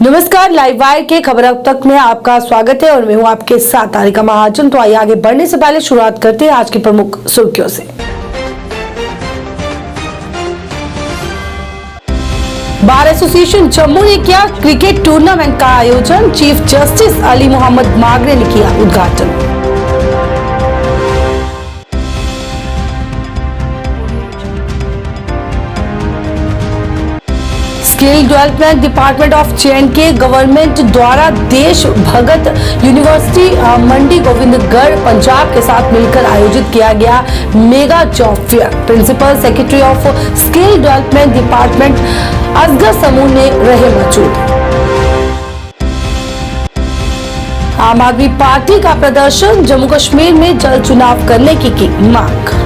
नमस्कार, live wire के खबर अब तक में आपका स्वागत है और मैं हूं आपके साथ तारिका महाजन। तो आइए आगे बढ़ने से पहले शुरुआत करते हैं आज की प्रमुख सुर्खियों से। बार एसोसिएशन जम्मू ने किया क्रिकेट टूर्नामेंट का आयोजन। चीफ जस्टिस अली मोहम्मद मागरे ने किया उद्घाटन। Skill development department of जे&के government द्वारा देश भगत यूनिवर्सिटी मंडी गोविंदगढ़ पंजाब के साथ मिलकर आयोजित किया गया mega job fair. Principal secretary of skill development department Asgar समूह ने रहे मौजूद। आम आदमी पार्टी का प्रदर्शन, जम्मू कश्मीर में जल्द चुनाव करने की मांग।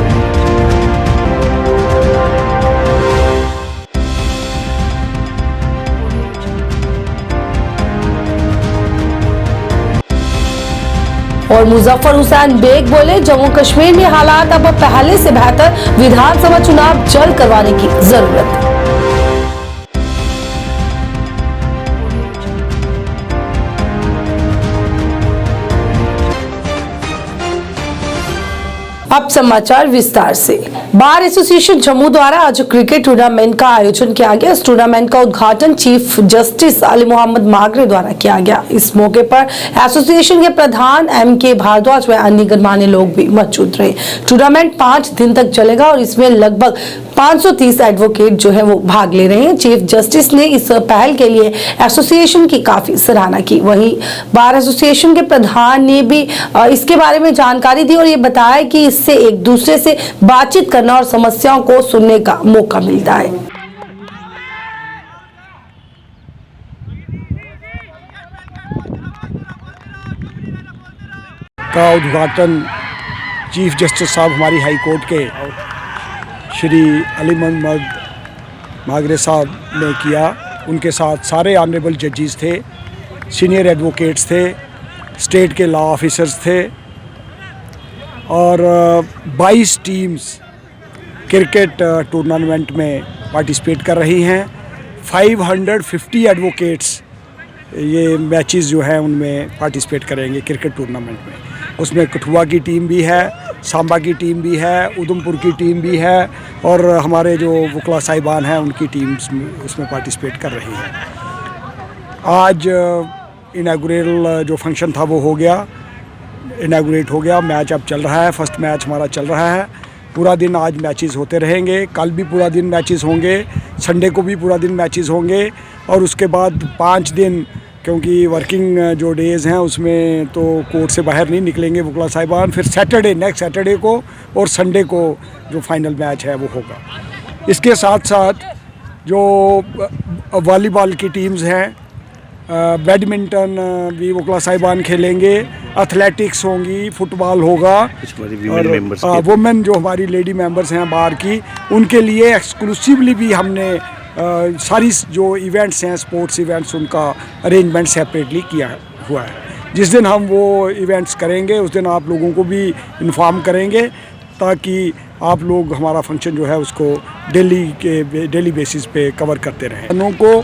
और मुजफ्फर हुसैन बेग बोले, जम्मू कश्मीर में हालात अब पहले से बेहतर, विधानसभा चुनाव जल्द करवाने की जरूरत। अब समाचार विस्तार से। बार एसोसिएशन जम्मू द्वारा आज क्रिकेट टूर्नामेंट का आयोजन किया गया। इस टूर्नामेंट का उद्घाटन चीफ जस्टिस अली मोहम्मद मागरे द्वारा किया गया। इस मौके पर एसोसिएशन के प्रधान MK भारद्वाज व अन्य गणमान्य लोग भी मौजूद रहे। टूर्नामेंट 5 दिन तक चलेगा और इसमें लगभग 530 एडवोकेट जो है वो भाग ले रहे हैं। चीफ जस्टिस ने इस पहल के लिए एसोसिएशन की काफी सराहना की। वहीं बार एसोसिएशन के प्रधान ने भी इसके बारे में जानकारी दी और ये बताया कि इससे एक दूसरे से बातचीत करना और समस्याओं को सुनने का मौका मिलता है। का उद्घाटन चीफ जस्टिस साहब हमारी हाई कोर्ट के श्री अली मोहम्मद मागरे साहब ने किया। उनके साथ सारे ऑनरेबल जजेस थे, सीनियर एडवोकेट्स थे, स्टेट के लॉ ऑफिसर्स थे और 22 टीम्स क्रिकेट टूर्नामेंट में पार्टिसिपेट कर रही हैं। 550 एडवोकेट्स ये मैचेस जो हैं उनमें पार्टिसिपेट करेंगे क्रिकेट टूर्नामेंट में। उसमें कठुआ की टीम भी है, सांबा की टीम भी है, उधमपुर की टीम भी है और हमारे जो वकला साहिबान हैं उनकी टीम्स उसमें पार्टिसिपेट कर रही हैं। आज इनागुरेल जो फंक्शन था वो हो गया, इनागुरेट हो गया। मैच अब चल रहा है, फर्स्ट मैच हमारा चल रहा है। पूरा दिन आज मैचेस होते रहेंगे, कल भी पूरा दिन मैचेस होंगे, संडे को भी पूरा दिन मैचेस होंगे और उसके बाद 5 दिन, क्योंकि वर्किंग जो डेज़ हैं उसमें तो कोर्ट से बाहर नहीं निकलेंगे वकला साहिबान। फिर सैटरडे, नेक्स्ट सैटरडे को और संडे को जो फाइनल मैच है वो होगा। इसके साथ साथ जो वॉलीबॉल की टीम्स हैं, बैडमिंटन भी वकला साहिबान खेलेंगे, एथलेटिक्स होंगी, फुटबॉल होगा और वुमेन जो हमारी लेडी मेंबर्स हैं बार की, उनके लिए एक्सक्लूसिवली भी हमने सारी जो इवेंट्स हैं, स्पोर्ट्स इवेंट्स, उनका अरेंजमेंट सेपरेटली किया हुआ है। जिस दिन हम वो इवेंट्स करेंगे उस दिन आप लोगों को भी इन्फॉर्म करेंगे ताकि आप लोग हमारा फंक्शन जो है उसको डेली बेसिस पे कवर करते रहें। लोगों को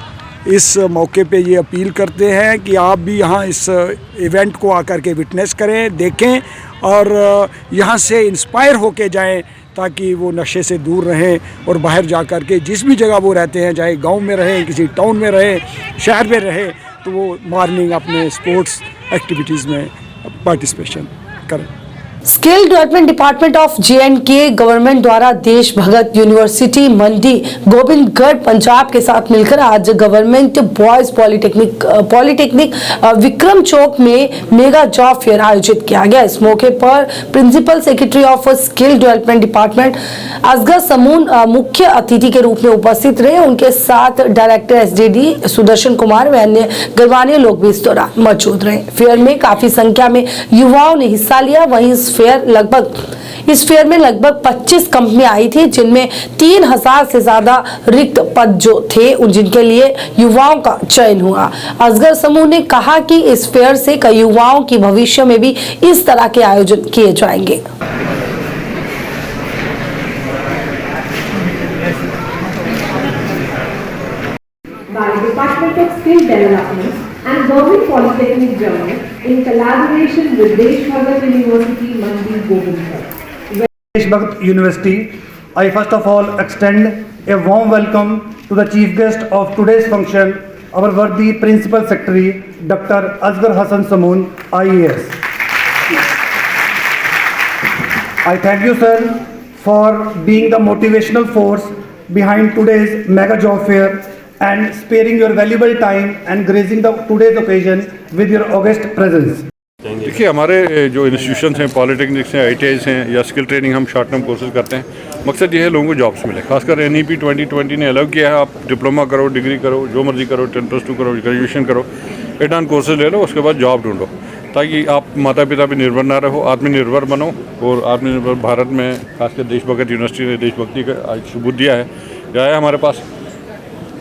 इस मौके पे ये अपील करते हैं कि आप भी यहाँ इस इवेंट को आकर के विटनेस करें, देखें और यहाँ से इंस्पायर होके जाएं ताकि वो नशे से दूर रहें और बाहर जा कर के जिस भी जगह वो रहते हैं, चाहे गांव में रहें, किसी टाउन में रहें, शहर में रहें, तो वो मॉर्निंग अपने स्पोर्ट्स एक्टिविटीज़ में पार्टिसिपेशन करें। Skill development department of जे&के government द्वारा देश भगत यूनिवर्सिटी मंडी गोविंदगढ़ पंजाब के साथ मिलकर आज गवर्नमेंट बॉयज पॉलिटेक्निक विक्रम चौक में मेगा जॉब फेयर आयोजित किया गया। इस मौके पर principal secretary of skill development department Asgar Samoon मुख्य अतिथि के रूप में उपस्थित रहे। उनके साथ डायरेक्टर SDD सुदर्शन कुमार व अन्य गणमान्य लोग भी इस दौरान मौजूद रहे। फेयर में काफी संख्या में युवाओं ने हिस्सा लिया। वहीं इस फेयर में लगभग 25 कंपनियां आई थी, जिनमें 3000 से ज्यादा रिक्त पद जो थे जिनके लिए युवाओं का चयन हुआ। असगर समूह ने कहा कि इस फेयर से कई युवाओं की भविष्य में भी इस तरह के आयोजन किए जाएंगे। by Department of Skill Development and Government Polytechnic Jammu in collaboration with Desh Bhagat University, Mandi, Govindgarh. Desh Bhagat University, I first of all extend a warm welcome to the chief guest of today's function, our worthy Principal Secretary, Dr. Asghar Hassan Samoon, IAS. I thank you, sir, for being the motivational force behind today's mega job fair and sparing your valuable time and gracing today's occasion with your august presence. देखिए, हमारे जो institution हैं, polytechnics हैं, ITIs हैं या skill training हम short term courses करते हैं। मकसद ये है लोगों को जॉब्स मिले। खासकर NEP 2020 ने अलाउ किया है, आप डिप्लोमा करो, डिग्री करो, जो मर्जी करो, 10+2 करो, ग्रेजुएशन करो, एड-ऑन कोर्सेज ले लो, उसके बाद जॉब ढूंढो, ताकि आप माता पिता पर निर्भर ना रहो, आत्मनिर्भर बनो। और आत्मनिर्भर भारत में खासकर देश भगत यूनिवर्सिटी ने देशभक्ति का आज सबूत दिया है। आया हमारे पास,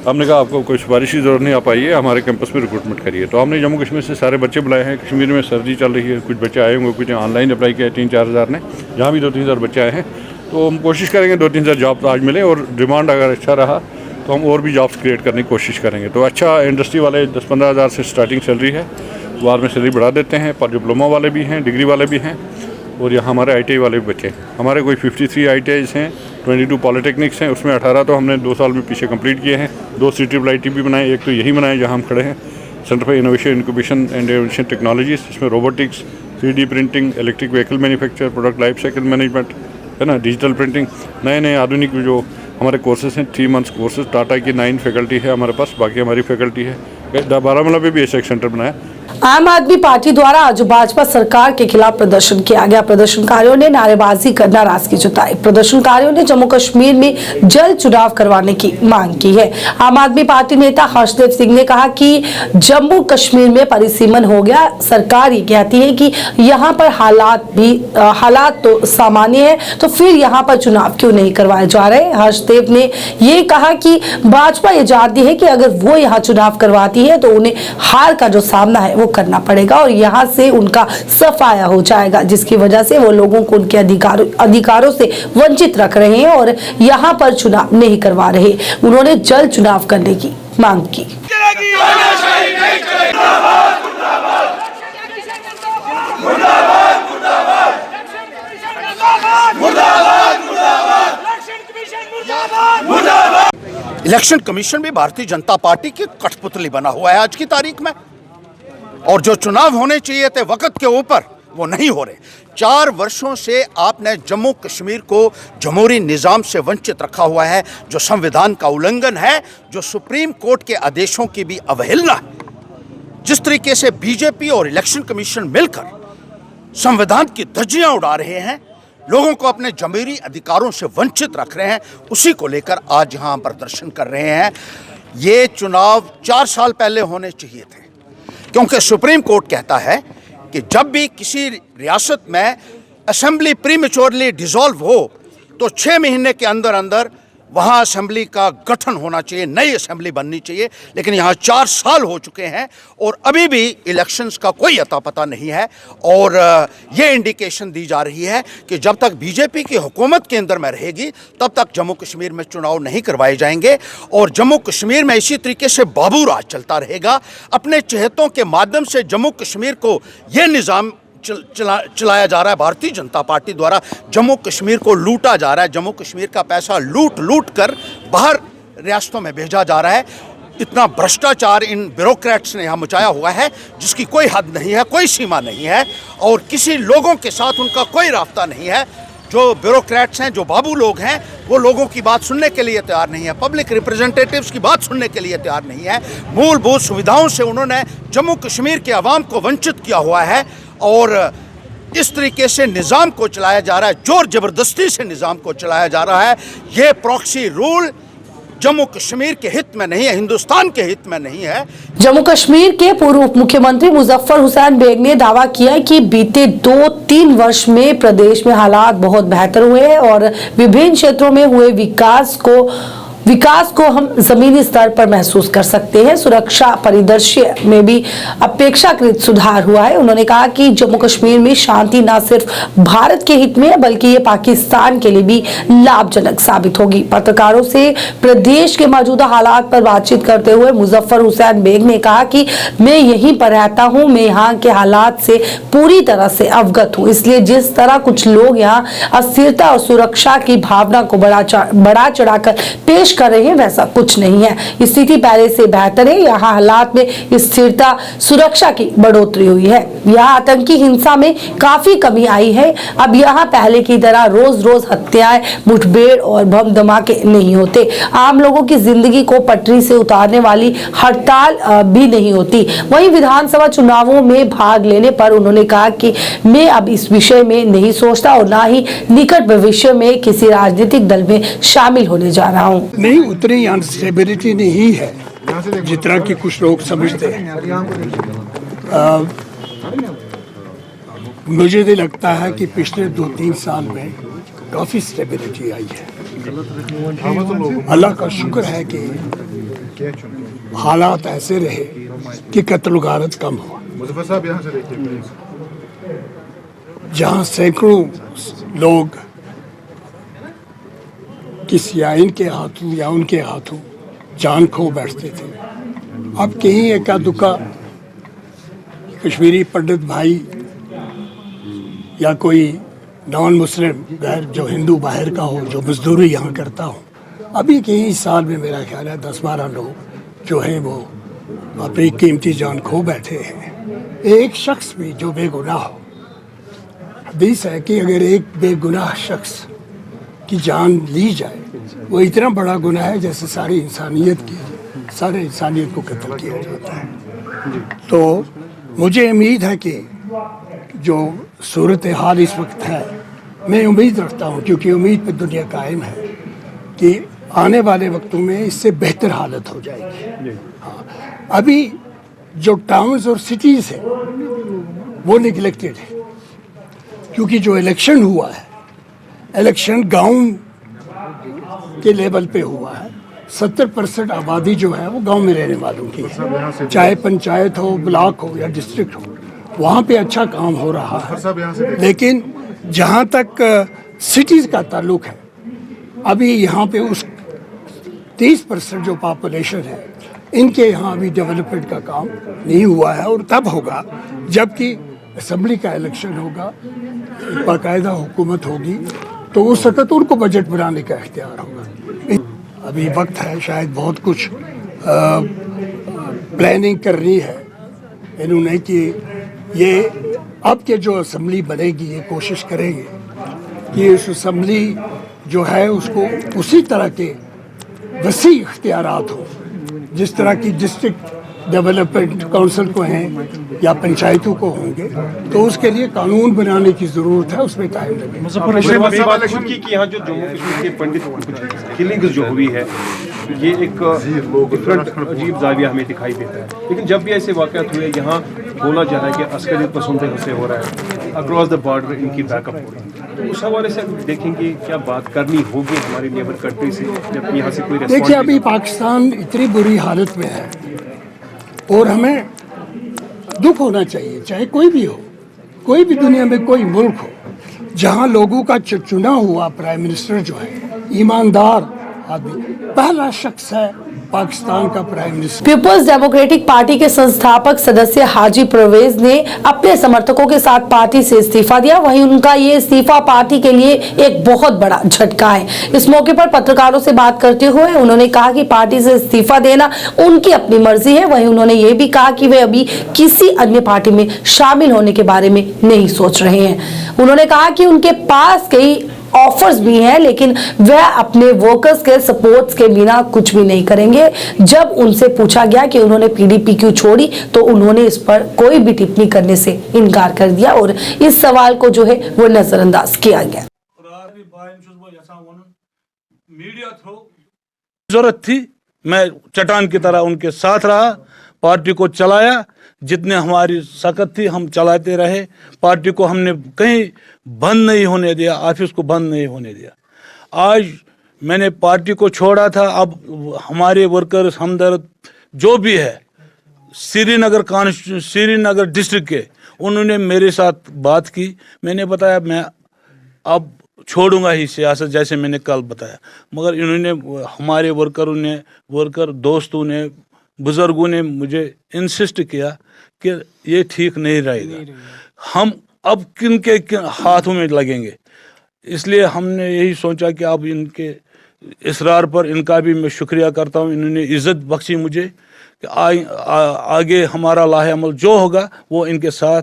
हमने कहा आपको कोई सिफारिश की ज़रूरत नहीं, आप आइए हमारे कैंपस में रिक्रूटमेंट करिए। तो हमने जम्मू कश्मीर से सारे बच्चे बुलाए हैं। कश्मीर में सर्दी चल रही है, कुछ बच्चे आए होंगे, कुछ ऑनलाइन अप्लाई किया है 3-4 हज़ार ने, जहाँ भी 2-3 हज़ार बच्चे आए हैं। तो हम कोशिश करेंगे 2-3 हज़ार जॉब आज मिले, और डिमांड अगर अच्छा रहा तो हम और भी जॉब्स क्रिएट करने की कोशिश करेंगे। तो अच्छा, इंडस्ट्री वाले 10-15 हज़ार से स्टार्टिंग सैलरी है, बाद में सैलरी बढ़ा देते हैं। पर डिप्लोमा वाले भी हैं, डिग्री वाले भी हैं, और यहाँ हमारे ITI वाले भी बच्चे हैं। हमारे कोई 53 ITIs हैं, 22 पॉलिटेक्निक्स हैं, उसमें 18 तो हमने 2 साल में पीछे कंप्लीट किए हैं। 2 CIIT भी बनाए, एक तो यही बनाए जहाँ हम खड़े हैं, centre for innovation incubation and innovation technologies. इसमें robotics, 3D printing, electric vehicle manufacture, product life cycle management, है ना, डिजिटल प्रिंटिंग, नए आधुनिक जो हमारे कोर्सेज हैं। 3 मंथ्स कोर्सेज, टाटा की 9 फैकल्टी है हमारे पास, बाकी हमारी फैकल्टी है। बारामूला में भी ऐसा एक सेंटर बनाया। आम आदमी पार्टी द्वारा आज भाजपा सरकार के खिलाफ प्रदर्शन किया गया। प्रदर्शनकारियों ने नारेबाजी कर नाराजगी जताई। प्रदर्शनकारियों ने जम्मू कश्मीर में जल्द चुनाव करवाने की मांग की है। आम आदमी पार्टी नेता हर्षदेव सिंह ने कहा कि जम्मू कश्मीर में परिसीमन हो गया। सरकार ये कहती है कि यहाँ पर हालात तो सामान्य है, तो फिर यहाँ पर चुनाव क्यों नहीं करवाए जा रहे। हर्षदेव ने ये कहा कि भाजपा ये जानती है कि अगर वो यहाँ चुनाव करवाती है तो उन्हें हार का जो सामना है वो करना पड़ेगा, और यहाँ से उनका सफाया हो जाएगा, जिसकी वजह से वो लोगों को उनके अधिकारों से वंचित रख रहे हैं और यहाँ पर चुनाव नहीं करवा रहे। उन्होंने जल्द चुनाव करने की मांग की। इलेक्शन कमीशन भी भारतीय जनता पार्टी की कठपुतली बना हुआ है आज की तारीख में, और जो चुनाव होने चाहिए थे वक्त के ऊपर, वो नहीं हो रहे। 4 वर्षों से आपने जम्मू कश्मीर को जमहूरी निज़ाम से वंचित रखा हुआ है, जो संविधान का उल्लंघन है, जो सुप्रीम कोर्ट के आदेशों की भी अवहेलना है। जिस तरीके से बीजेपी और इलेक्शन कमीशन मिलकर संविधान की धज्जियां उड़ा रहे हैं, लोगों को अपने जमहूरी अधिकारों से वंचित रख रहे हैं, उसी को लेकर आज यहाँ प्रदर्शन कर रहे हैं। ये चुनाव 4 साल पहले होने चाहिए थे, क्योंकि सुप्रीम कोर्ट कहता है कि जब भी किसी रियासत में असेंबली प्रीमेच्योरली डिसॉल्व हो तो 6 महीने के अंदर अंदर वहाँ असेंबली का गठन होना चाहिए, नई असेंबली बननी चाहिए। लेकिन यहाँ 4 साल हो चुके हैं और अभी भी इलेक्शंस का कोई अता पता नहीं है, और ये इंडिकेशन दी जा रही है कि जब तक बीजेपी की हुकूमत केंद्र में रहेगी तब तक जम्मू कश्मीर में चुनाव नहीं करवाए जाएंगे, और जम्मू कश्मीर में इसी तरीके से बाबू राज चलता रहेगा। अपने चहेतों के माध्यम से जम्मू कश्मीर को ये निज़ाम चलाया जा रहा है, भारतीय जनता पार्टी द्वारा जम्मू कश्मीर को लूटा जा रहा है। जम्मू कश्मीर का पैसा लूट कर बाहर रियासतों में भेजा जा रहा है। इतना भ्रष्टाचार इन ब्यूरोक्रेट्स ने यहाँ मचाया हुआ है जिसकी कोई हद नहीं है, कोई सीमा नहीं है, और किसी लोगों के साथ उनका कोई रास्ता नहीं है। जो ब्यूरोक्रेट्स हैं, जो बाबू लोग हैं, वो लोगों की बात सुनने के लिए तैयार नहीं है, पब्लिक रिप्रेजेंटेटिव्स की बात सुनने के लिए तैयार नहीं है। मूलभूत सुविधाओं से उन्होंने जम्मू कश्मीर के अवाम को वंचित किया हुआ है, और इस तरीके से निज़ाम को चलाया जा रहा है, जोर ज़बरदस्ती से निज़ाम को चलाया जा रहा है। ये प्रॉक्सी रूल जम्मू कश्मीर के हित में नहीं है, हिंदुस्तान के हित में नहीं है। जम्मू कश्मीर के पूर्व उप मुख्यमंत्री मुजफ्फर हुसैन बेग ने दावा किया कि बीते 2-3 वर्ष में प्रदेश में हालात बहुत बेहतर हुए हैं और विभिन्न क्षेत्रों में हुए विकास को विकास को हम जमीनी स्तर पर महसूस कर सकते हैं। सुरक्षा परिदृश्य में भी अपेक्षाकृत सुधार हुआ है। उन्होंने कहा कि जम्मू कश्मीर में शांति न सिर्फ भारत के हित में है बल्कि ये पाकिस्तान के लिए भी लाभजनक साबित होगी। पत्रकारों से प्रदेश के मौजूदा हालात पर बातचीत करते हुए मुजफ्फर हुसैन बेग ने कहा कि मैं यहीं पर रहता हूं, मैं यहाँ के हालात से पूरी तरह से अवगत हूं, इसलिए जिस तरह कुछ लोग यहाँ अस्थिरता और सुरक्षा की भावना को बढ़ा चढ़ाकर पेश कर रहे हैं वैसा कुछ नहीं है। स्थिति पहले से बेहतर है। यहाँ हालात में स्थिरता, सुरक्षा की बढ़ोतरी हुई है। यहाँ आतंकी हिंसा में काफी कमी आई है। अब यहाँ पहले की तरह रोज रोज हत्याएं, मुठभेड़ और बम धमाके नहीं होते। आम लोगों की जिंदगी को पटरी से उतारने वाली हड़ताल भी नहीं होती। वहीं विधानसभा चुनावों में भाग लेने पर उन्होंने कहा कि मैं अब इस विषय में नहीं सोचता और ना ही निकट भविष्य में किसी राजनीतिक दल में शामिल होने जा रहा हूँ। नहीं, उतनी अनस्टेबिलिटी नहीं है जितना कि कुछ लोग समझते हैं। मुझे तो लगता है कि पिछले 2-3 साल में काफ़ी स्टेबिलिटी आई है। अल्लाह का शुक्र है कि हालात ऐसे रहे कि कत्ल गारत कम हुआ। जहाँ सैकड़ों लोग किसी आइन के हाथों या उनके हाथों जान खो बैठते थे, अब कहीं एका दुका कश्मीरी पंडित भाई या कोई नॉन मुस्लिम गैर जो हिंदू बाहर का हो जो मजदूरी यहाँ करता हो, अभी कहीं साल में मेरा ख्याल है 10-12 लोग जो हैं वो अपनी कीमती जान खो बैठे हैं। एक शख्स भी जो बेगुनाह हो, हदीस है कि अगर एक बेगुनाह शख्स की जान ली जाए वो इतना बड़ा गुनाह है जैसे सारे इंसानियत को कत्ल किया जाता है। तो मुझे उम्मीद है कि जो सूरत हाल इस वक्त है, मैं उम्मीद रखता हूँ क्योंकि उम्मीद पे दुनिया कायम है कि आने वाले वक्तों में इससे बेहतर हालत हो जाएगी। हाँ, अभी जो टाउन्स और सिटीज़ है वो निगलेक्टेड है क्योंकि जो इलेक्शन हुआ है, इलेक्शन गांव के लेवल पे हुआ है। 70% आबादी जो है वो गांव में रहने वालों की है, चाहे पंचायत हो, ब्लॉक हो या डिस्ट्रिक्ट हो, वहाँ पे अच्छा काम हो रहा है। लेकिन जहाँ तक सिटीज़ का ताल्लुक है, अभी यहाँ पे उस 30% जो पॉपुलेशन है इनके यहाँ अभी डेवलपमेंट का काम नहीं हुआ है और तब होगा जबकि असेंबली का इलेक्शन होगा, बाकायदा हुकूमत होगी, तो उस वक्त उनको बजट बनाने का इख्तियार होगा। अभी वक्त है, शायद बहुत कुछ प्लानिंग करनी है इन्होंने कि ये अब के जो असेंबली बनेगी ये कोशिश करेंगे कि उस असेंबली जो है उसको उसी तरह के वसी इख्तियारात हो जिस तरह की डिस्ट्रिक्ट डेवलपमेंट काउंसिल को हैं या पंचायतों को होंगे, तो उसके लिए कानून बनाने की ज़रूरत है, उसमें टाइम लगेगा। कि यहाँ जो जम्मू कश्मीर के पंडित किलिंग्स जो हुई है ये एक डिफरेंट अजीब जाविया हमें दिखाई देता है, लेकिन जब भी ऐसे वाक़यात हुए यहाँ बोला जा रहा है कि अस्करियत पसंद से हो रहा है, अक्रॉस द बॉर्डर इनकी बैकअप हो रही है। तो उस हवाले से देखेंगे क्या बात करनी होगी हमारी नेबर कंट्री से जब यहाँ से कोई देखिए, अभी पाकिस्तान इतनी बुरी हालत में है और हमें दुख होना चाहिए, चाहे कोई भी हो, कोई भी दुनिया में कोई मुल्क हो, जहां लोगों का चुना हुआ प्राइम मिनिस्टर जो है ईमानदार आदमी, पहला शख्स है पाकिस्तान का प्राइम मिनिस्टर। पीपल्स डेमोक्रेटिक पार्टी के संस्थापक सदस्य हाजी परवेज ने अपने समर्थकों के साथ पार्टी से इस्तीफा दिया। वहीं उनका ये इस्तीफा पार्टी के लिए एक बहुत बड़ा झटका है। इस मौके पर पत्रकारों से बात करते हुए उन्होंने कहा कि पार्टी से इस्तीफा देना उनकी अपनी मर्जी है। वहीं उन्होंने ये भी कहा कि वे अभी किसी अन्य पार्टी में शामिल होने के बारे में नहीं सोच रहे हैं। उन्होंने कहा कि उनके पास कई ऑफर्स भी हैं, लेकिन वह अपने वर्कर्स के सपोर्ट्स के बिना कुछ भी नहीं करेंगे। जब उनसे पूछा गया कि उन्होंने पीडीपी क्यों छोड़ी, तो उन्होंने इस पर कोई भी टिप्पणी करने से इनकार कर दिया और इस सवाल को जो है वो नजरअंदाज किया गया। जरूरत थी, मैं चट्टान की तरह उनके साथ रहा, पार्टी को चलाया, जितने हमारी सकत थी हम चलाते रहे। पार्टी को हमने कहीं बंद नहीं होने दिया, ऑफिस को बंद नहीं होने दिया। आज मैंने पार्टी को छोड़ा था, अब हमारे वर्कर्स हमदर्द जो भी है श्रीनगर डिस्ट्रिक्ट के, उन्होंने मेरे साथ बात की। मैंने बताया मैं अब छोड़ूंगा ही सियासत, जैसे मैंने कल बताया। मगर इन्होंने, हमारे वर्कर दोस्तों ने, बुजुर्गों ने मुझे इंसिस्ट किया कि ये ठीक नहीं रहेगा, हम अब किन हाथों में लगेंगे। इसलिए हमने यही सोचा कि अब इनके इसरार पर इनका भी मैं शुक्रिया करता हूँ। इन्होंने इज़्ज़त बख्शी मुझे कि आगे हमारा लाहे अमल जो होगा वो इनके साथ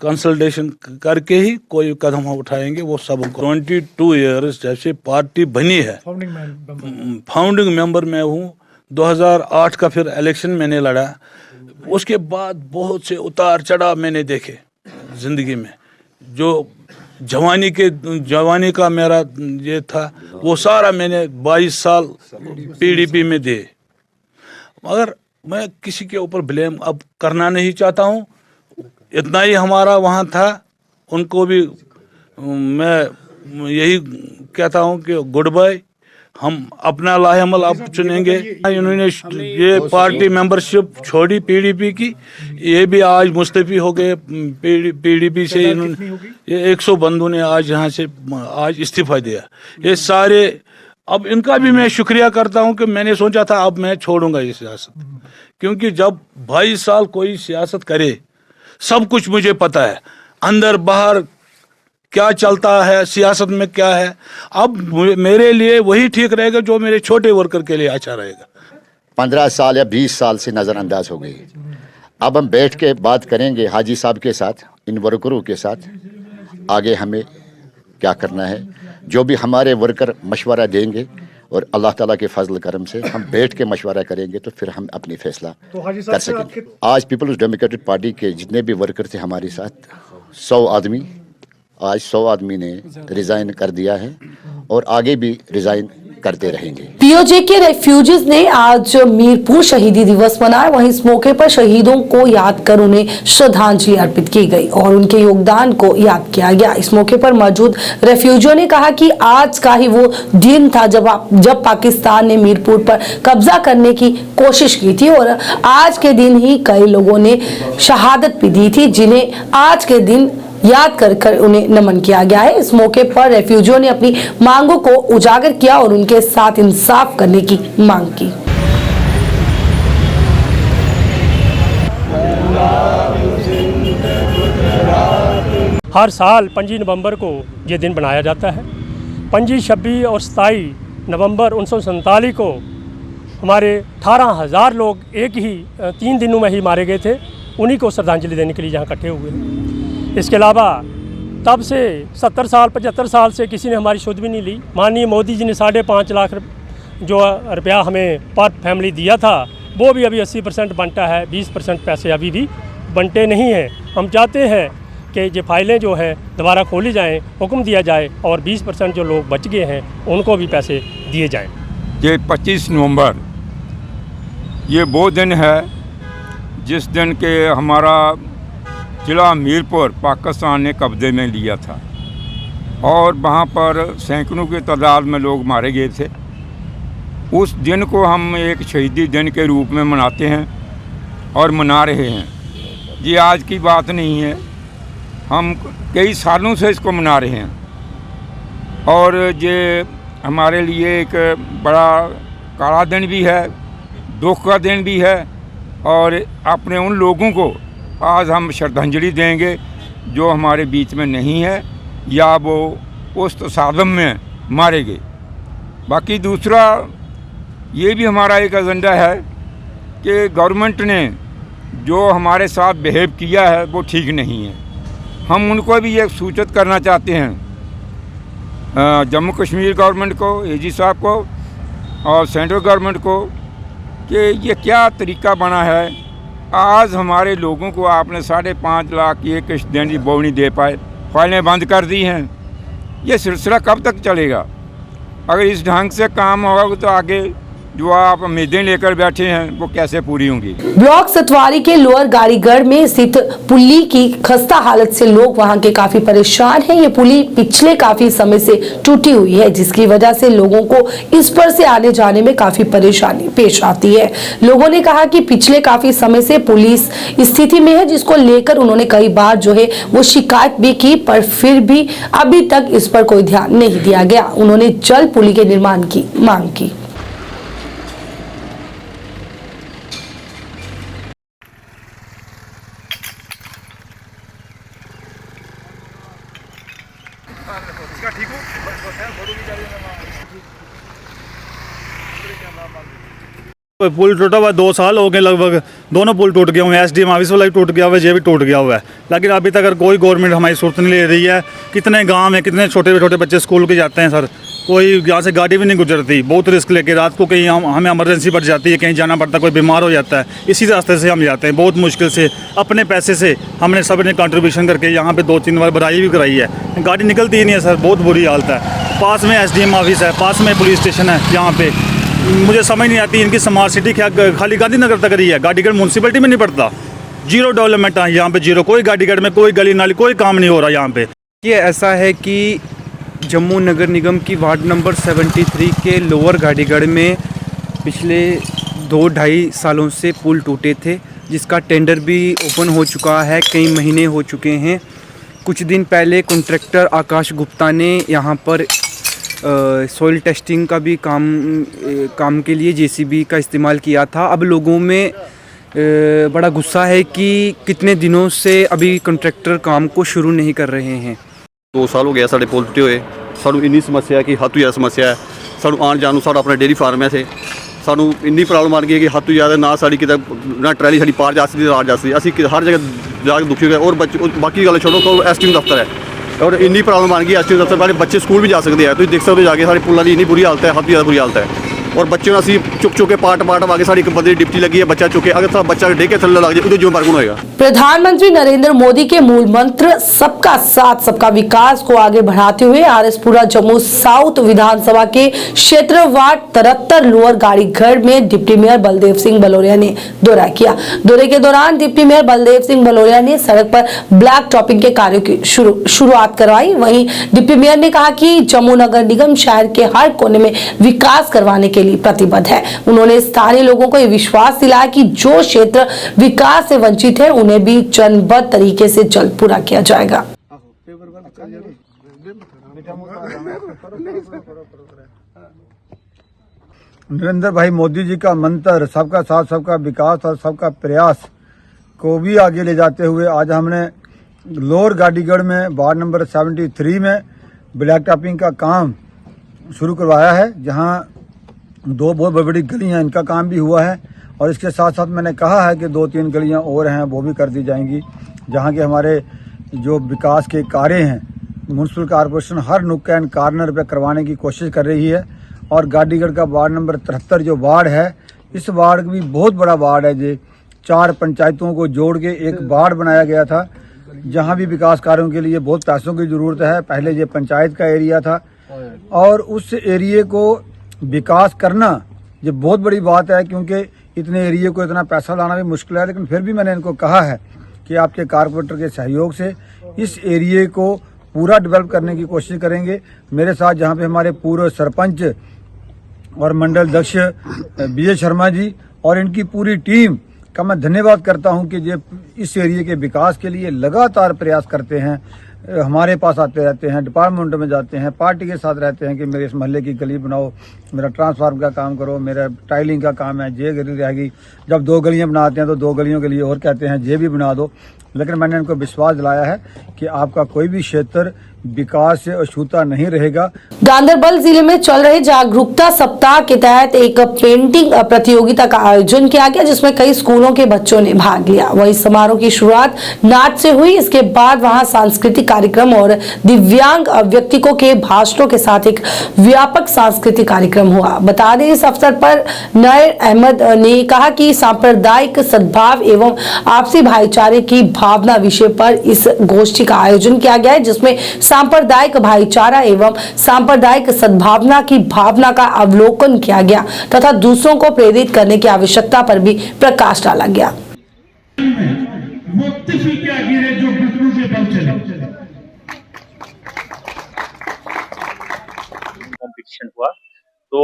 कंसल्टेशन करके ही कोई कदम हम उठाएंगे। वो सब 22 ईयर्स जैसे पार्टी बनी है, फाउंडिंग मेंबर मैं हूँ। 2008 का फिर इलेक्शन मैंने लड़ा, उसके बाद बहुत से उतार चढ़ाव मैंने देखे ज़िंदगी में। जो जवानी का मेरा ये था वो सारा मैंने 22 साल पीडीपी में दिए। मगर मैं किसी के ऊपर ब्लेम अब करना नहीं चाहता हूँ। इतना ही हमारा वहाँ था, उनको भी मैं यही कहता हूँ कि गुड बाय, हम अपना लाहेअमल अब चुनेंगे। इन्होंने ये पार्टी मेंबरशिप छोड़ी पीडीपी की, ये भी आज मुस्तफी हो गए पीडीपी से। इन्होंने ये 100 बंदों ने आज यहाँ से आज इस्तीफा दिया। ये सारे, अब इनका भी मैं शुक्रिया करता हूँ कि मैंने सोचा था अब मैं छोड़ूंगा ये सियासत, क्योंकि जब 22 साल कोई सियासत करे, सब कुछ मुझे पता है, अंदर बाहर क्या चलता है, सियासत में क्या है। अब मेरे लिए वही ठीक रहेगा जो मेरे छोटे वर्कर के लिए अच्छा रहेगा। 15 साल या 20 साल से नज़रअंदाज हो गई। अब हम बैठ के बात करेंगे हाजी साहब के साथ, इन वर्करों के साथ, आगे हमें क्या करना है। जो भी हमारे वर्कर मशवरा देंगे और अल्लाह ताला के फजल करम से हम बैठ के मशवरा करेंगे तो फिर हम अपनी फैसला कर सकेंगे। आज पीपल्स डेमोक्रेटिक पार्टी के जितने भी वर्कर थे हमारे साथ, 100 आदमी, आज 100 आदमी ने रिज़ाइन कर दिया है और आगे भी रिज़ाइन करते रहेंगे। पीओजे के रेफ्यूजीज ने आज मीरपुर शहीदी दिवस मनाया। वहीं इस मौके पर शहीदों को याद कर उन्हें श्रद्धांजलि अर्पित की गई और उनके योगदान को याद किया गया। इस मौके पर मौजूद रेफ्यूजियों ने कहा कि आज का ही वो दिन था जब पाकिस्तान ने मीरपुर पर कब्जा करने की कोशिश की थी और आज के दिन ही कई लोगों ने शहादत भी दी थी, जिन्हें आज के दिन याद कर उन्हें नमन किया गया है। इस मौके पर रेफ्यूजियों ने अपनी मांगों को उजागर किया और उनके साथ इंसाफ करने की मांग की। हर साल 25 नवंबर को ये दिन बनाया जाता है। 25, 26 और 27 नवंबर 1947 को हमारे 18,000 लोग एक ही 3 दिनों में ही मारे गए थे। उन्हीं को श्रद्धांजलि देने के लिए यहाँ इकट्ठे हुए हैं। इसके अलावा तब से 70 साल 75 साल से किसी ने हमारी सुध भी नहीं ली। माननीय मोदी जी ने 5.5 लाख जो रुपया हमें पर फैमिली दिया था, वो भी अभी 80% बंटा है, 20% पैसे अभी भी बंटे नहीं हैं। हम चाहते हैं कि ये फाइलें जो हैं दोबारा खोली जाएं, हुक्म दिया जाए और 20% जो लोग बच गए हैं उनको भी पैसे दिए जाएं। ये 25 नवंबर ये वो दिन है जिस दिन के हमारा जिला मीरपुर पाकिस्तान ने कब्ज़े में लिया था और वहाँ पर सैकड़ों की तादाद में लोग मारे गए थे। उस दिन को हम एक शहीदी दिन के रूप में मनाते हैं और मना रहे हैं। ये आज की बात नहीं है, हम कई सालों से इसको मना रहे हैं और ये हमारे लिए एक बड़ा काला दिन भी है, दुख का दिन भी है। और अपने उन लोगों को आज हम श्रद्धांजलि देंगे जो हमारे बीच में नहीं है या वो उस तसादम में मारे गए। बाकी दूसरा ये भी हमारा एक एजेंडा है कि गवर्नमेंट ने जो हमारे साथ बिहेव किया है वो ठीक नहीं है। हम उनको भी एक सूचित करना चाहते हैं जम्मू कश्मीर गवर्नमेंट को, एजी साहब को और सेंट्रल गवर्नमेंट को कि ये क्या तरीका बना है। आज हमारे लोगों को आपने 5.5 लाख की एक किश्त देने वो नहीं दे पाए, फाइलें बंद कर दी हैं। ये सिलसिला कब तक चलेगा? अगर इस ढंग से काम होगा तो आगे जो आप उम्मीदें लेकर बैठे हैं वो कैसे पूरी होंगी। ब्लॉक सतवारी के लोअर गाड़ीगढ़ में स्थित पुली की खस्ता हालत से लोग वहां के काफी परेशान हैं। ये पुली पिछले काफी समय से टूटी हुई है, जिसकी वजह से लोगों को इस पर से आने जाने में काफी परेशानी पेश आती है। लोगों ने कहा कि पिछले काफी समय से पुलिस स्थिति में है, जिसको लेकर उन्होंने कई बार जो है वो शिकायत भी की, पर फिर भी अभी तक इस पर कोई ध्यान नहीं दिया गया। उन्होंने जल्द पुली के निर्माण की मांग की। पुल टूटा हुआ 2 साल हो गए लगभग, दोनों पुल टूट गए हुए हैं। एसडीएम ऑफिस वाला भी टूट गया हुआ है, ये भी टूट गया हुआ है, लेकिन अभी तक अगर कोई गवर्नमेंट हमारी सूरत नहीं ले रही है। कितने गांव हैं, कितने छोटे छोटे बच्चे स्कूल के जाते हैं सर, कोई यहाँ से गाड़ी भी नहीं गुजरती। बहुत रिस्क लेके रात को कहीं हमें इमरजेंसी पड़ जाती है, कहीं जाना पड़ता है, कोई बीमार हो जाता है, इसी रास्ते से हम जाते हैं। बहुत मुश्किल से अपने पैसे से हमने सब ने कंट्रीब्यूशन करके यहाँ पे 2-3 बार भराई भी कराई है। गाड़ी निकलती ही नहीं है सर, बहुत बुरी हालत है। पास में एसडीएम ऑफिस है, पास में पुलिस स्टेशन है। यहाँ पे मुझे समझ नहीं आती इनकी स्मार्ट सिटी क्या खाली गांधीनगर तक रही है, गाड़ीगढ़ म्यूनसिपलिटी में नहीं पड़ता। जीरो डेवलपमेंट है यहाँ पे, जीरो। कोई गाड़ीगढ़ में कोई गली नाली कोई काम नहीं हो रहा यहाँ पे। ये ऐसा है कि जम्मू नगर निगम की वार्ड नंबर 73 के लोअर गाड़ीगढ़ में पिछले 2-2.5 सालों से पुल टूटे थे, जिसका टेंडर भी ओपन हो चुका है, कई महीने हो चुके हैं। कुछ दिन पहले कॉन्ट्रैक्टर आकाश गुप्ता ने यहाँ पर सॉइल टेस्टिंग का भी काम के लिए जेसीबी का इस्तेमाल किया था। अब लोगों में बड़ा गुस्सा है कि कितने दिनों से अभी कॉन्ट्रैक्टर काम को शुरू नहीं कर रहे हैं। 2 साल हो गया साढ़े पुल टुटे हुए, सानू इन्नी समस्या है कि हद तो ज़्यादा समस्या है। सानू आन जान साढ़ा अपना डेयरी फार्म है, थे सानू इन्नी प्रॉब्लम आ गई है कि हद तो ज़्यादा ना साड़ी कि ना ट्रैली साड़ी पार जा सकती रात जा सकती, असी हर जगह जाकर दुखी हो गए। और बच्चे बाकी गल छोड़ो तो एसडीएम दफ्तर है और इन्नी प्रॉब्लम आ गई एसडीएम दफ्तर वाले बच्चे स्कूल भी जा सकते हैं। तो देख सकते हो जाके सारे पुलों की इन्नी बुरी हालत है, हद तो ज़्यादा बुरी हालत है। और बच्चों असी चुक चुके पार्ट आगे साड़ी एक बंदे डिप्टी लगी है, बच्चा चुके अगर सारा बच्चा डे के थल्ले लग जाए तो जिम्मेदार कौन होगा। प्रधानमंत्री नरेंद्र मोदी के मूल मंत्र सबका साथ सबका विकास को आगे बढ़ाते हुए आरएसपुरा जम्मू साउथ विधानसभा के क्षेत्र वार्ड 73 लोअर गाड़ीगढ़ में डिप्टी मेयर बलदेव सिंह बलोरिया ने दौरा किया। दौरे के दौरान डिप्टी मेयर बलदेव सिंह बलोरिया ने सड़क पर ब्लैक टॉपिंग के कार्यों की शुरुआत करवाई। वहीं डिप्टी मेयर ने कहा कि जम्मू नगर निगम शहर के हर कोने में विकास करवाने के लिए प्रतिबद्ध है। उन्होंने स्थानीय लोगों को यह विश्वास दिलाया कि जो क्षेत्र विकास से वंचित है उन्हें भी चरणबद्ध तरीके से जल्द पूरा किया जाएगा। नरेंद्र भाई मोदी जी का मंत्र सबका साथ सबका विकास और सबका प्रयास को भी आगे ले जाते हुए आज हमने लोअर गाड़ीगढ़ में वार्ड नंबर 73 में ब्लैक टॉपिंग का काम शुरू करवाया है, जहां 2 बहुत बड़ी बड़ी गलियां इनका काम भी हुआ है। और इसके साथ साथ मैंने कहा है कि 2-3 गलियां और हैं वो भी कर दी जाएंगी, जहां के हमारे जो विकास के कार्य हैं म्यूनसिपल कॉर्पोरेशन हर नुक्क एंड कॉर्नर पे करवाने की कोशिश कर रही है। और गाड़ीगढ़ का वार्ड नंबर 73 जो वार्ड है, इस वार्ड भी बहुत बड़ा वार्ड है। जो 4 पंचायतों को जोड़ के एक वार्ड बनाया गया था, जहाँ भी विकास कार्यों के लिए बहुत पैसों की ज़रूरत है। पहले ये पंचायत का एरिया था और उस एरिए को विकास करना ये बहुत बड़ी बात है, क्योंकि इतने एरिए को इतना पैसा लाना भी मुश्किल है। लेकिन फिर भी मैंने इनको कहा है कि आपके कारपोरेटर के सहयोग से इस एरिए को पूरा डेवलप करने की कोशिश करेंगे। मेरे साथ जहाँ पे हमारे पूर्व सरपंच और मंडल अध्यक्ष बीए शर्मा जी और इनकी पूरी टीम का मैं धन्यवाद करता हूँ कि ये इस एरिए के विकास के लिए लगातार प्रयास करते हैं। हमारे पास आते रहते हैं, डिपार्टमेंट में जाते हैं, पार्टी के साथ रहते हैं कि मेरे इस मोहल्ले की गली बनाओ, मेरा ट्रांसफार्म का काम करो, मेरा टाइलिंग का काम है, ये गली रहेगी। जब 2 गलियां बनाते हैं तो 2 गलियों के लिए और कहते हैं ये भी बना दो। लेकिन मैंने इनको विश्वास दिलाया है कि आपका कोई भी क्षेत्र विकास से अछूता नहीं रहेगा। गांधरबल जिले में चल रहे जागरूकता सप्ताह के तहत एक पेंटिंग प्रतियोगिता का आयोजन किया गया, जिसमें कई स्कूलों के बच्चों ने भाग लिया। वहीं समारोह की शुरुआत नाच से हुई। इसके बाद वहां सांस्कृतिक कार्यक्रम और दिव्यांग व्यक्तियों के भाषणों के साथ एक व्यापक सांस्कृतिक कार्यक्रम हुआ। बता दें, इस अवसर पर नयर अहमद ने कहा कि सांप्रदायिक सद्भाव एवं आपसी भाईचारे की भावना विषय पर इस गोष्ठी का आयोजन किया गया है, जिसमें सांप्रदायिक भाईचारा एवं सांप्रदायिक सद्भावना की भावना का अवलोकन किया गया तथा दूसरों को प्रेरित करने की आवश्यकता पर भी प्रकाश डाला गया। कॉम्पिटिशन हुआ तो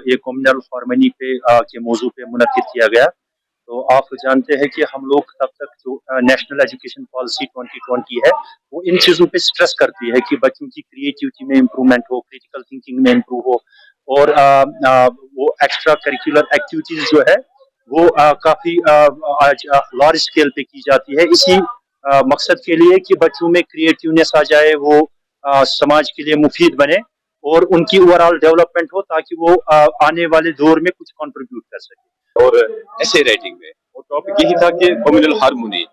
ये कम्युनल हार्मनी पे के मौजू पे मुनक्किद किया गया। तो आप जानते हैं कि हम लोग तब तक जो नेशनल एजुकेशन पॉलिसी 2020 है वो इन चीज़ों पे स्ट्रेस करती है कि बच्चों की क्रिएटिविटी में इम्प्रूवमेंट हो, क्रिटिकल थिंकिंग में इम्प्रूव हो और वो एक्स्ट्रा करिकुलर एक्टिविटीज जो है वो काफ़ी आज लार्ज स्केल पे की जाती है, इसी मकसद के लिए कि बच्चों में क्रिएटिवनेस आ जाए, वो समाज के लिए मुफीद बने और उनकी ओवरऑल डेवलपमेंट हो ताकि वो आने वाले दौर में कुछ कंट्रीब्यूट कर सके। और ऐसे राइटिंग में वो टॉपिक यही था कि कम्युनल हार्मोनी,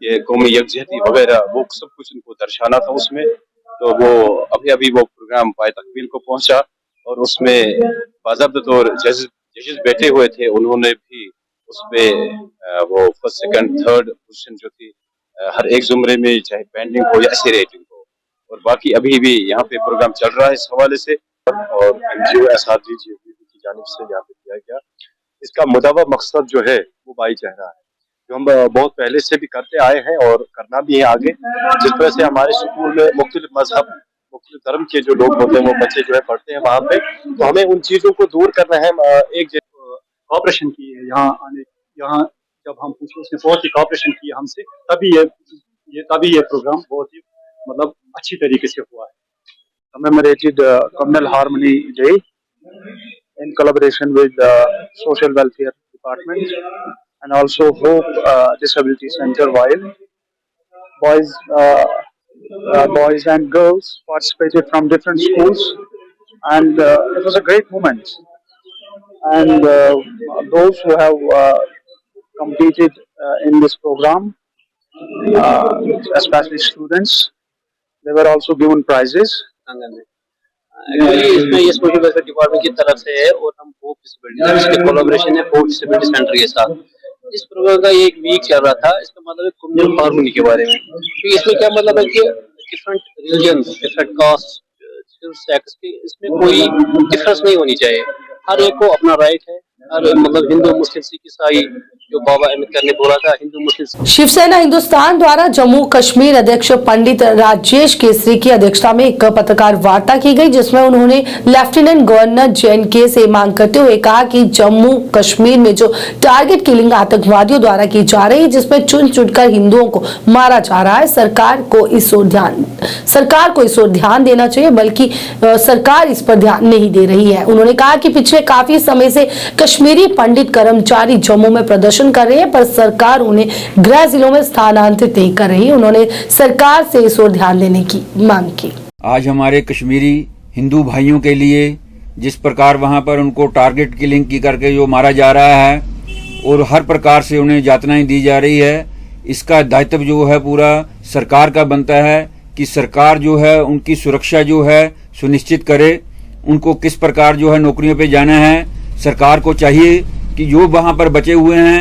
ये कौमी यकजहती वगैरह वो सब कुछ उनको दर्शाना था उसमें। तो वो अभी वो प्रोग्राम पाए तकमील को पहुंचा और उसमें बाज़ाब्ता तौर जजेस बैठे हुए थे, उन्होंने भी उसमें वो फर्स्ट सेकंड थर्ड पोजीशन जो थी हर एक जुमरे में, चाहे पेंटिंग हो या ऐसे राइटिंग हो, और बाकी अभी भी यहाँ पे प्रोग्राम चल रहा है इस हवाले से। और NGO SRG की जानिब से यहाँ पे किया गया। इसका मुदावा मकसद जो है वो भाईचारा है, जो हम बहुत पहले से भी करते आए हैं और करना भी है आगे। जिस तरह से हमारे स्कूल में मुख्तलिफ मजहब, मुख्तलिफ धर्म के जो लोग होते हैं वो बच्चे जो है पढ़ते हैं वहाँ पे, तो हमें उन चीज़ों को दूर करना है। एक कॉपरेशन की है यहाँ जब हम पूछे, उसने बहुत ही कॉपरेशन की हमसे, तभी ये प्रोग्राम बहुत ही मतलब अच्छी तरीके से हुआ है। Commemorated Communal Harmony Day in collaboration with the Social Welfare Department and also Hope Disability Center, while boys and girls participated from different schools, and it was a great moment. And those who have competed in this program, especially students, they were also given prizes. इसमें ये social welfare department की तरफ से है और हम hope disability इसके collaboration है होप डिसेबिलिटी सेंटर के साथ। इस प्रोग्राम का एक वीक चल रहा था, इसका मतलब है कम्युनल हार्मनी के बारे में। तो इसमें क्या मतलब है कि different religion, different caste, sex के इसमें कोई डिफरेंस नहीं होनी चाहिए, हर एक को अपना राइट है। मतलब हिंदू मुस्लिम सिख ईसाई, जो बाबा अम्बेडकर ने बोला था, हिंदू मुस्लिम। शिवसेना हिंदुस्तान द्वारा जम्मू कश्मीर अध्यक्ष पंडित राजेश केसरी की अध्यक्षता में एक पत्रकार वार्ता की गई, जिसमें उन्होंने लेफ्टिनेंट गवर्नर JNK से मांग करते हुए कहा कि जम्मू कश्मीर में जो टारगेट किलिंग आतंकवादियों द्वारा की जा रही है, जिसमें चुन चुनकर हिंदुओं को मारा जा रहा है, सरकार को इस ओर ध्यान देना चाहिए, बल्कि सरकार इस पर ध्यान नहीं दे रही है। उन्होंने कहा कि पिछले काफी समय से कश्मीरी पंडित कर्मचारी जम्मू में प्रदर्शन कर रहे हैं, पर सरकार उन्हें गृह जिलों में स्थानांतरित नहीं कर रही। उन्होंने सरकार से इस ओर ध्यान देने की मांग की। आज हमारे कश्मीरी हिंदू भाइयों के लिए जिस प्रकार वहां पर उनको टारगेट किलिंग की करके जो मारा जा रहा है और हर प्रकार से उन्हें यातनाएं दी जा रही है, इसका दायित्व जो है पूरा सरकार का बनता है कि सरकार जो है उनकी सुरक्षा जो है सुनिश्चित करे। उनको किस प्रकार जो है नौकरियों पे जाना है, सरकार को चाहिए कि जो वहां पर बचे हुए हैं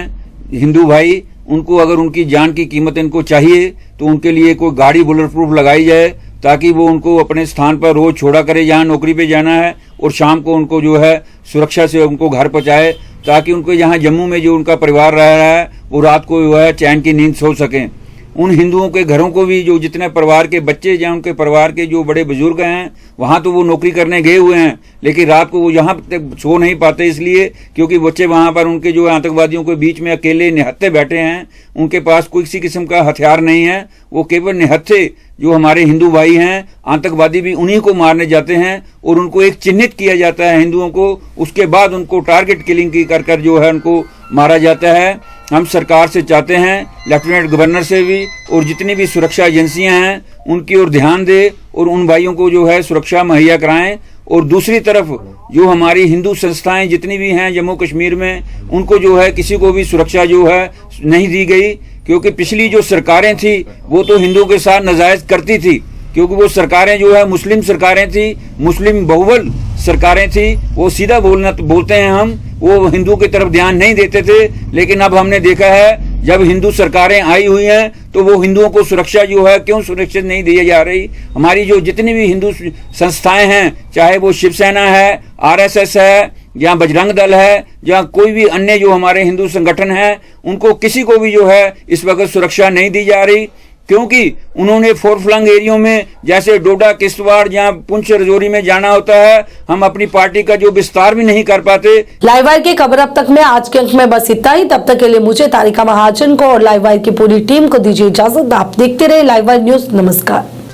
हिंदू भाई, उनको अगर उनकी जान की कीमत इनको चाहिए तो उनके लिए कोई गाड़ी बुलेट प्रूफ लगाई जाए, ताकि वो उनको अपने स्थान पर रोज छोड़ा करे जहां नौकरी पे जाना है, और शाम को उनको जो है सुरक्षा से उनको घर पहुंचाए, ताकि उनको यहाँ जम्मू में जो उनका परिवार रह रहा है वो रात को जो है चैन की नींद सो सकें। उन हिंदुओं के घरों को भी जो जितने परिवार के बच्चे या उनके परिवार के जो बड़े बुजुर्ग हैं, वहाँ तो वो नौकरी करने गए हुए हैं, लेकिन रात को वो यहाँ तक सो नहीं पाते, इसलिए क्योंकि बच्चे वहाँ पर उनके जो आतंकवादियों के बीच में अकेले निहत्थे बैठे हैं, उनके पास कोई किसी किस्म का हथियार नहीं है, वो केवल निहत्थे जो हमारे हिंदू भाई हैं, आतंकवादी भी उन्हीं को मारने जाते हैं और उनको एक चिन्हित किया जाता है हिंदुओं को, उसके बाद उनको टारगेट किलिंग की कर जो है उनको मारा जाता है। हम सरकार से चाहते हैं, लेफ्टिनेंट गवर्नर से भी और जितनी भी सुरक्षा एजेंसियां हैं उनकी ओर ध्यान दे और उन भाइयों को जो है सुरक्षा मुहैया कराएं। और दूसरी तरफ जो हमारी हिंदू संस्थाएं जितनी भी हैं जम्मू कश्मीर में, उनको जो है किसी को भी सुरक्षा जो है नहीं दी गई, क्योंकि पिछली जो सरकारें थी वो तो हिंदुओं के साथ नाजायज करती थी, क्योंकि वो सरकारें जो है मुस्लिम सरकारें थी, मुस्लिम बहुबल सरकारें थी, वो सीधा बोलते हैं हम, वो हिंदू की तरफ ध्यान नहीं देते थे। लेकिन अब हमने देखा है जब हिंदू सरकारें आई हुई हैं तो वो हिंदुओं को सुरक्षा जो है क्यों सुरक्षित नहीं दी जा रही? हमारी जो जितनी भी हिंदू संस्थाएं हैं, चाहे वो शिवसेना है, आरएसएस है, या बजरंग दल है, या कोई भी अन्य जो हमारे हिंदू संगठन हैं, उनको किसी को भी जो है इस वक्त सुरक्षा नहीं दी जा रही, क्योंकि उन्होंने फोरफ्लंग एरियो में जैसे डोडा, किश्तवाड़ या पुंछ, रजौरी में जाना होता है, हम अपनी पार्टी का जो विस्तार भी नहीं कर पाते। लाइव वायर की खबर अब तक में आज के अंक में बस इतना ही। तब तक के लिए मुझे तारिका महाजन को और लाइव वायर की पूरी टीम को दीजिए इजाजत। आप देखते रहे लाइव वायर न्यूज। नमस्कार।